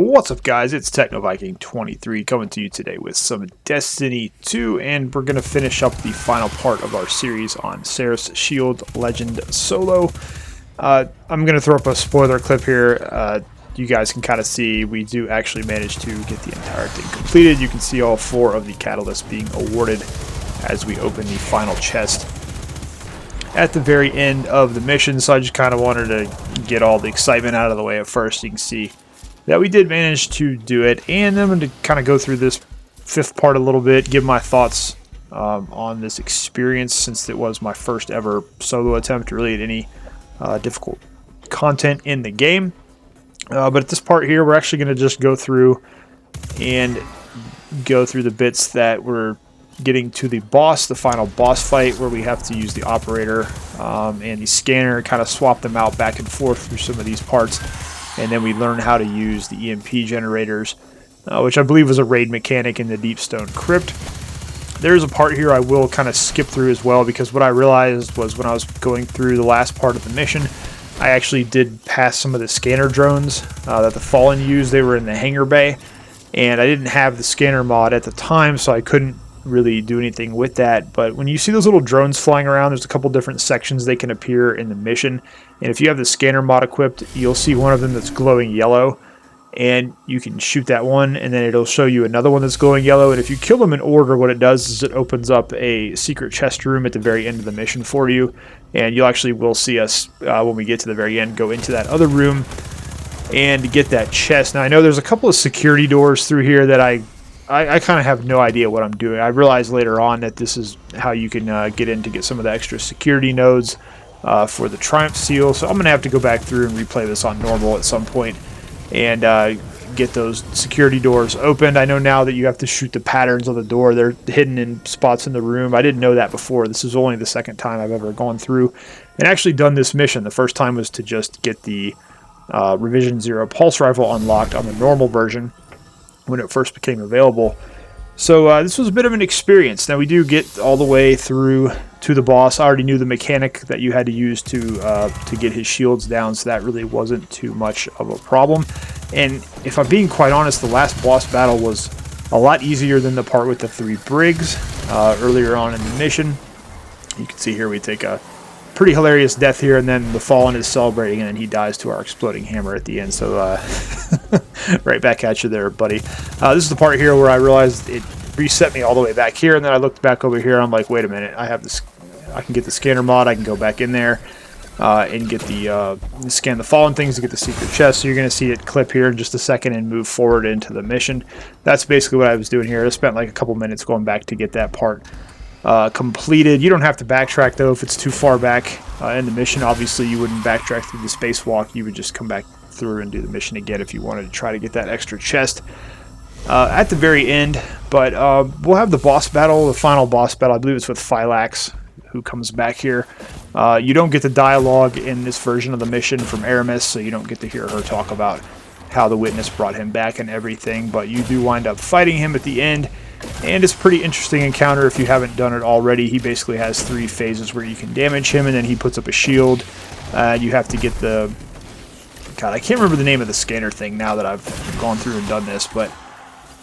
What's up, guys? It's TechnoViking23 coming to you today with some Destiny 2, and we're going to finish up the final part of our series on Seraph's Shield Legend Solo. I'm going to throw up a spoiler clip here. You guys can kind of see we do actually manage to get the entire thing completed. You can see all 4 of the catalysts being awarded as we open the final chest at the very end of the mission, so I just kind of wanted to get all the excitement out of the way at first. You can see that we did manage to do it, and I'm going to kind of go through this 5th part a little bit, give my thoughts on this experience, since it was my first ever solo attempt really at any difficult content in the game. But at this part here, we're actually going to just go through the bits that we're getting to the boss, the final boss fight, where we have to use the operator and the scanner, kind of swap them out back and forth through some of these parts. And then we learn how to use the EMP generators, which I believe was a raid mechanic in the Deepstone Crypt. There's a part here I will kind of skip through as well, because what I realized was when I was going through the last part of the mission, I actually did pass some of the scanner drones that the Fallen used. They were in the hangar bay, and I didn't have the scanner mod at the time, so I couldn't really do anything with that. But when you see those little drones flying around, there's a couple different sections they can appear in the mission, and if you have the scanner mod equipped, you'll see one of them that's glowing yellow, and you can shoot that one, and then it'll show you another one that's glowing yellow. And if you kill them in order, what it does is it opens up a secret chest room at the very end of the mission for you, and you actually will see us when we get to the very end go into that other room and get that chest. Now I know there's a couple of security doors through here that I kind of have no idea what I'm doing. I realized later on that this is how you can get in to get some of the extra security nodes for the Triumph Seal. So I'm going to have to go back through and replay this on normal at some point and get those security doors opened. I know now that you have to shoot the patterns on the door. They're hidden in spots in the room. I didn't know that before. This is only the second time I've ever gone through and actually done this mission. The first time was to just get the Revision 0 pulse rifle unlocked on the normal version when it first became available. So this was a bit of an experience. Now we do get all the way through to the boss. I already knew the mechanic that you had to use to get his shields down, so that really wasn't too much of a problem. And if I'm being quite honest, the last boss battle was a lot easier than the part with the 3 brigs earlier on in the mission. You can see here we take a pretty hilarious death here, and then the Fallen is celebrating, and then he dies to our exploding hammer at the end. So right back at you there, buddy. This is the part here where I realized it reset me all the way back here, and then I looked back over here. I'm like, wait a minute, I have this. I can get the scanner mod. I can go back in there and get the scan the Fallen things to get the secret chest. So you're going to see it clip here in just a second and move forward into the mission. That's basically what I was doing here. I spent like a couple minutes going back to get that part completed. You don't have to backtrack though if it's too far back in the mission. Obviously you wouldn't backtrack through the spacewalk. You would just come back through and do the mission again if you wanted to try to get that extra chest at the very end. But we'll have the boss battle, the final boss battle. I believe it's with Phylax, who comes back here. You don't get the dialogue in this version of the mission from Aramis, so you don't get to hear her talk about how the witness brought him back and everything, but you do wind up fighting him at the end. And it's a pretty interesting encounter if you haven't done it already. He basically has 3 phases where you can damage him, and then he puts up a shield. You have to get the... God, I can't remember the name of the scanner thing now that I've gone through and done this, but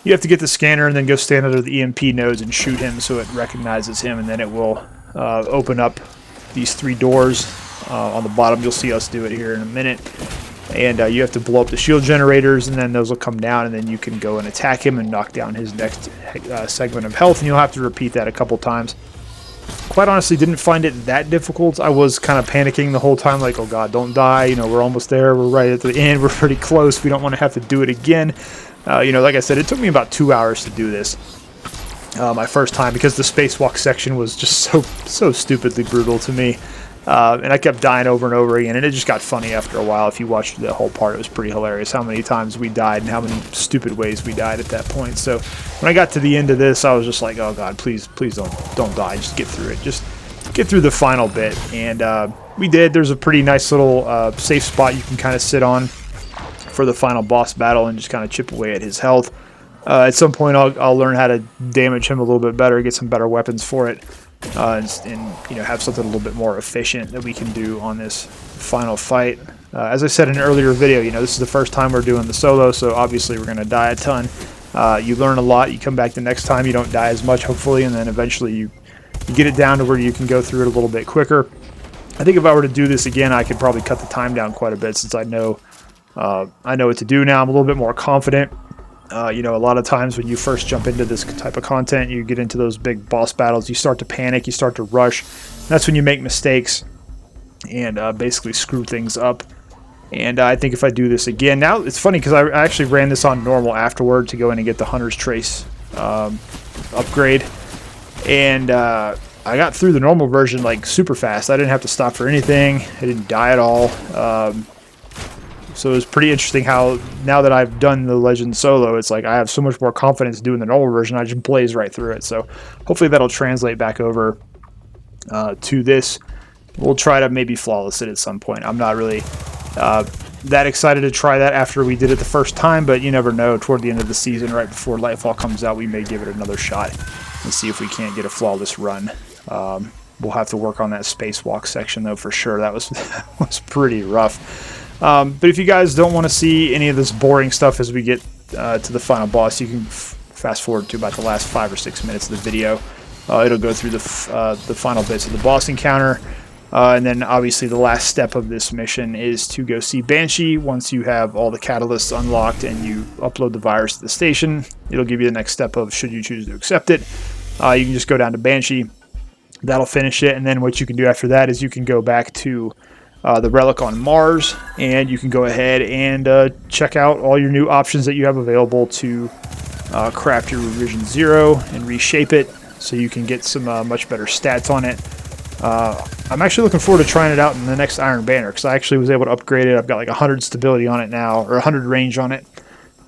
you have to get the scanner and then go stand under the EMP nodes and shoot him so it recognizes him, and then it will open up these 3 doors on the bottom. You'll see us do it here in a minute. And you have to blow up the shield generators, and then those will come down, and then you can go and attack him and knock down his next segment of health, and you'll have to repeat that a couple times. Quite honestly, didn't find it that difficult. I was kind of panicking the whole time, like, oh god, don't die, you know, we're almost there, we're right at the end, we're pretty close, we don't want to have to do it again. You know, like I said, it took me about 2 hours to do this my first time, because the spacewalk section was just so stupidly brutal to me. And I kept dying over and over again, and it just got funny after a while. If you watched the whole part, it was pretty hilarious how many times we died and how many stupid ways we died at that point. So when I got to the end of this, I was just like, oh god, please don't die, just get through it, just get through the final bit. And we did. There's a pretty nice little safe spot you can kind of sit on for the final boss battle and just kind of chip away at his health. At some point I'll learn how to damage him a little bit better, get some better weapons for it. And you know, have something a little bit more efficient that we can do on this final fight. As I said in an earlier video, you know, this is the first time we're doing the solo, so obviously we're going to die a ton. You learn a lot. You come back the next time, you don't die as much, hopefully, and then eventually you get it down to where you can go through it a little bit quicker. I think if I were to do this again, I could probably cut the time down quite a bit, since I know what to do now. I'm a little bit more confident. You know, a lot of times when you first jump into this type of content, you get into those big boss battles, you start to panic, you start to rush. That's when you make mistakes and basically screw things up. And I think if I do this again, now it's funny because I actually ran this on normal afterward to go in and get the Hunter's Trace upgrade. And I got through the normal version like super fast. I didn't have to stop for anything. I didn't die at all. So it was pretty interesting how now that I've done the Legend solo, it's like I have so much more confidence doing the normal version. I just blaze right through it. So hopefully that'll translate back over to this. We'll try to maybe flawless it at some point. I'm not really that excited to try that after we did it the first time, but you never know. Toward the end of the season, right before Lightfall comes out, we may give it another shot and see if we can't get a flawless run. We'll have to work on that spacewalk section though for sure. That was pretty rough. But if you guys don't want to see any of this boring stuff as we get to the final boss, you can fast forward to about the last 5 or 6 minutes of the video. It'll go through the final bits of the boss encounter. And then obviously the last step of this mission is to go see Banshee. Once you have all the catalysts unlocked and you upload the virus to the station, it'll give you the next step of should you choose to accept it. You can just go down to Banshee. That'll finish it. And then what you can do after that is you can go back to the relic on Mars, and you can go ahead and check out all your new options that you have available to craft your Revision 0 and reshape it so you can get some much better stats on it. I'm actually looking forward to trying it out in the next Iron Banner, because I actually was able to upgrade it. I've got like 100 stability on it now, or 100 range on it.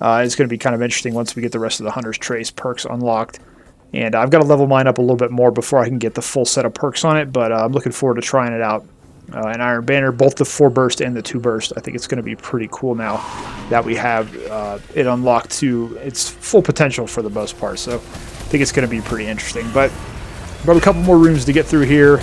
It's going to be kind of interesting once we get the rest of the Hunter's Trace perks unlocked. And I've got to level mine up a little bit more before I can get the full set of perks on it, but I'm looking forward to trying it out in Iron Banner, both the 4 burst and the 2 burst. I think it's going to be pretty cool now that we have it unlocked to its full potential for the most part. So I think it's going to be pretty interesting. But a couple more rooms to get through here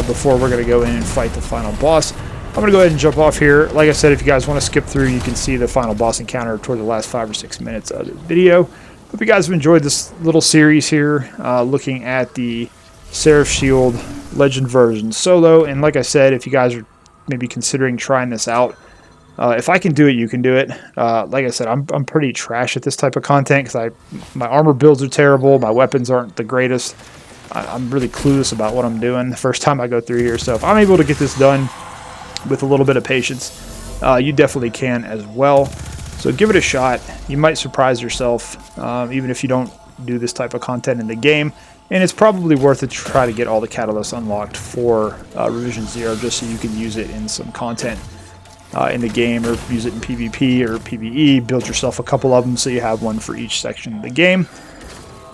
before we're going to go in and fight the final boss. I'm going to go ahead and jump off here. Like I said, if you guys want to skip through, you can see the final boss encounter toward the last 5 or 6 minutes of the video. Hope you guys have enjoyed this little series here, looking at the Seraph Shield Legend version solo. And like I said, if you guys are maybe considering trying this out, if I can do it, you can do it. Like I said, I'm pretty trash at this type of content because my armor builds are terrible, my weapons aren't the greatest. I'm really clueless about what I'm doing the first time I go through here. So if I'm able to get this done with a little bit of patience, you definitely can as well. So give it a shot. You might surprise yourself, even if you don't do this type of content in the game. And it's probably worth it to try to get all the catalysts unlocked for Revision 0, just so you can use it in some content in the game, or use it in PvP or PvE. Build yourself a couple of them so you have one for each section of the game.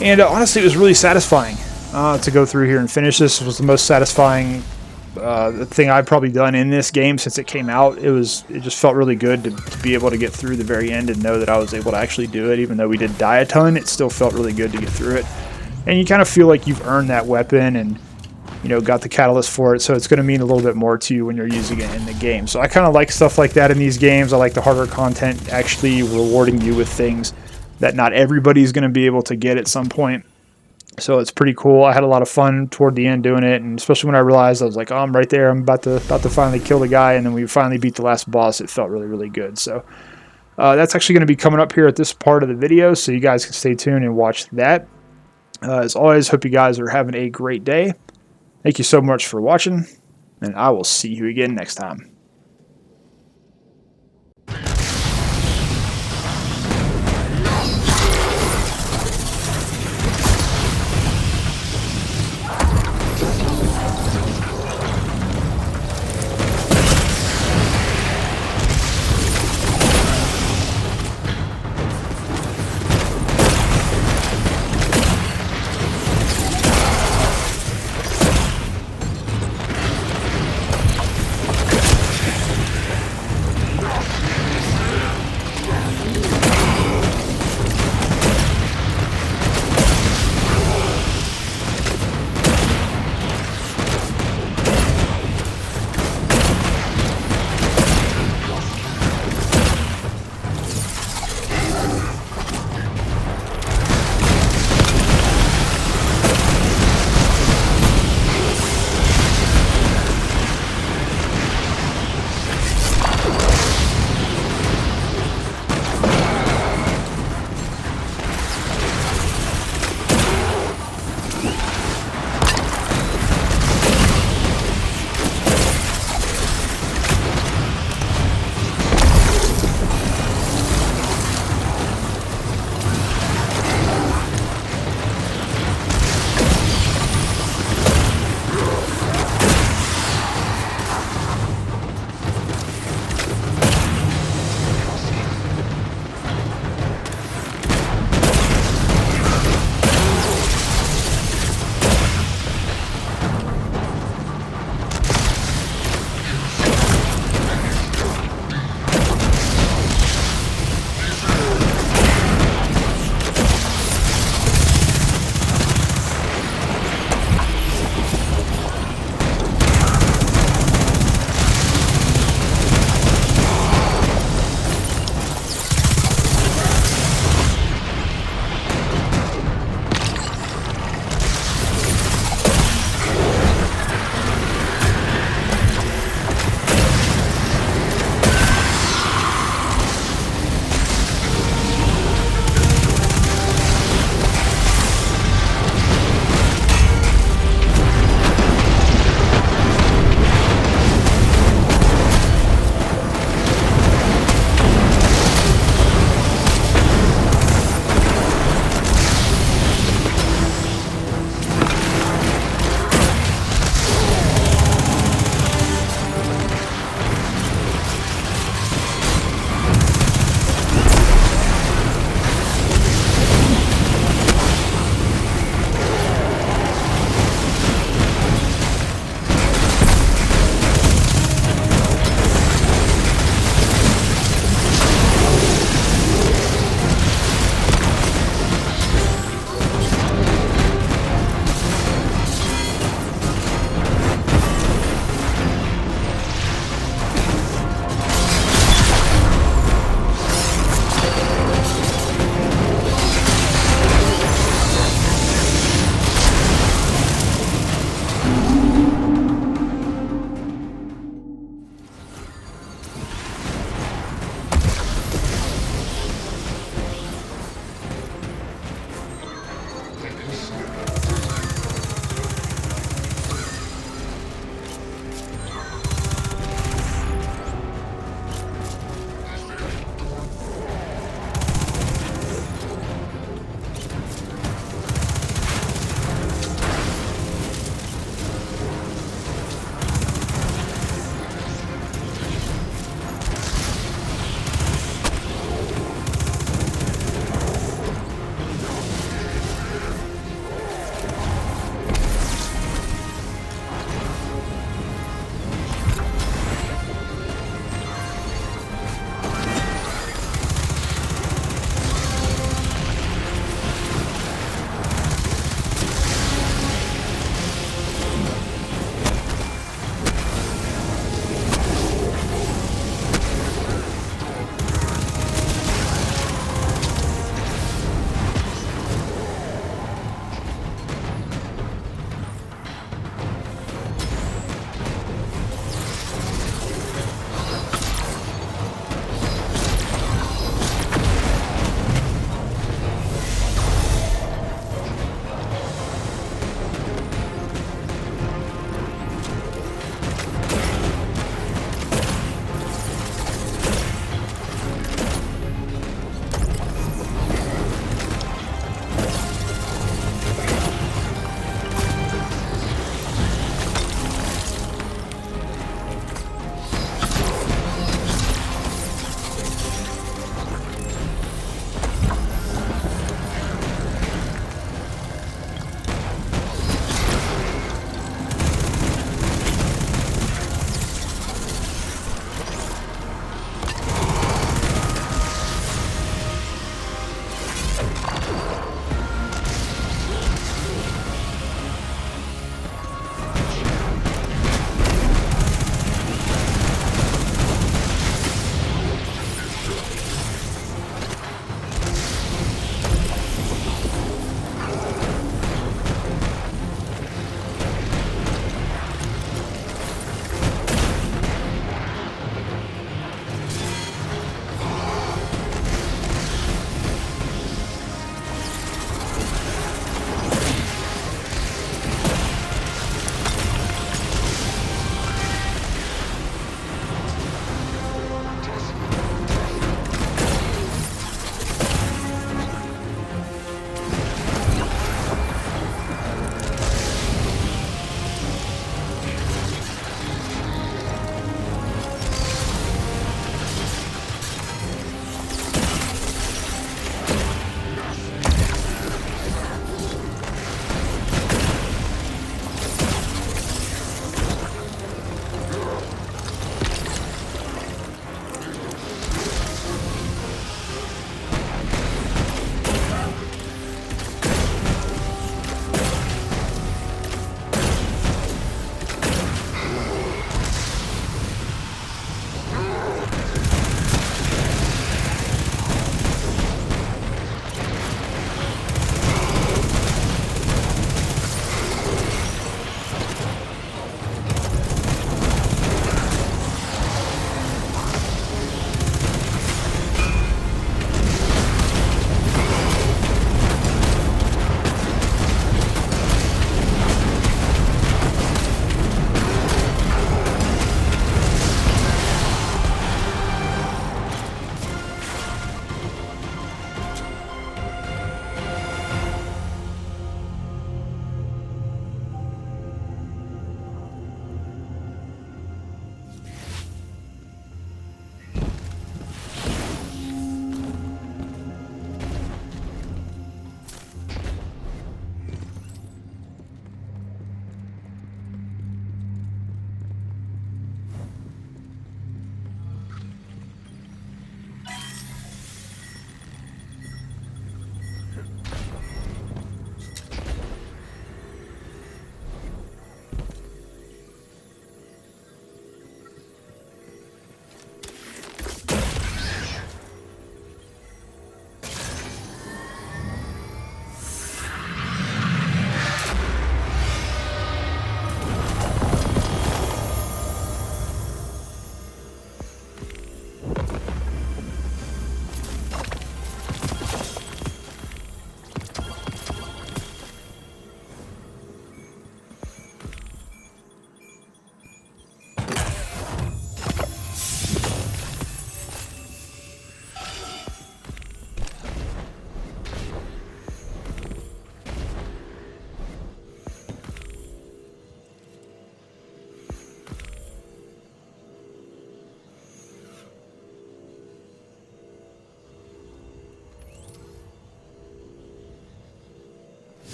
And honestly, it was really satisfying to go through here and finish this. It was the most satisfying thing I've probably done in this game since it came out. It just felt really good to be able to get through the very end and know that I was able to actually do it. Even though we did die a ton, it still felt really good to get through it. And you kind of feel like you've earned that weapon and, you know, got the catalyst for it, so it's going to mean a little bit more to you when you're using it in the game. So I kind of like stuff like that in these games. I like the harder content actually rewarding you with things that not everybody's going to be able to get at some point. So it's pretty cool. I had a lot of fun toward the end doing it, and especially when I realized I was like, oh, I'm right there. I'm about to finally kill the guy, and then we finally beat the last boss. It felt really, really good. So that's actually going to be coming up here at this part of the video, so you guys can stay tuned and watch that. As always, hope you guys are having a great day. Thank you so much for watching, and I will see you again next time.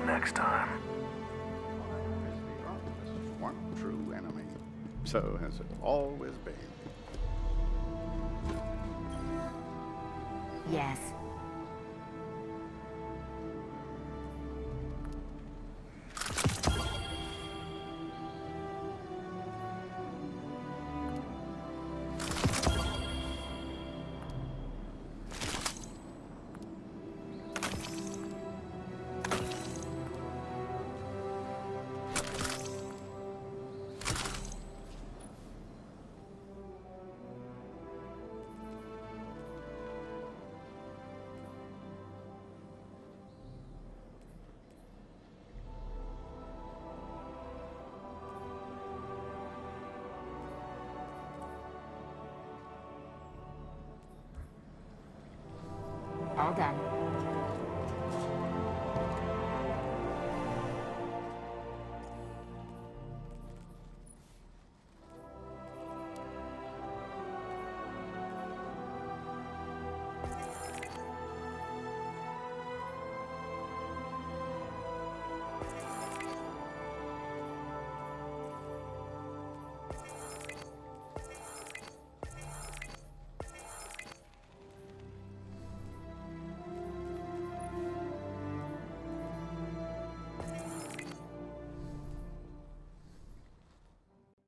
next time. One true enemy. So has it always been. Yes. All done.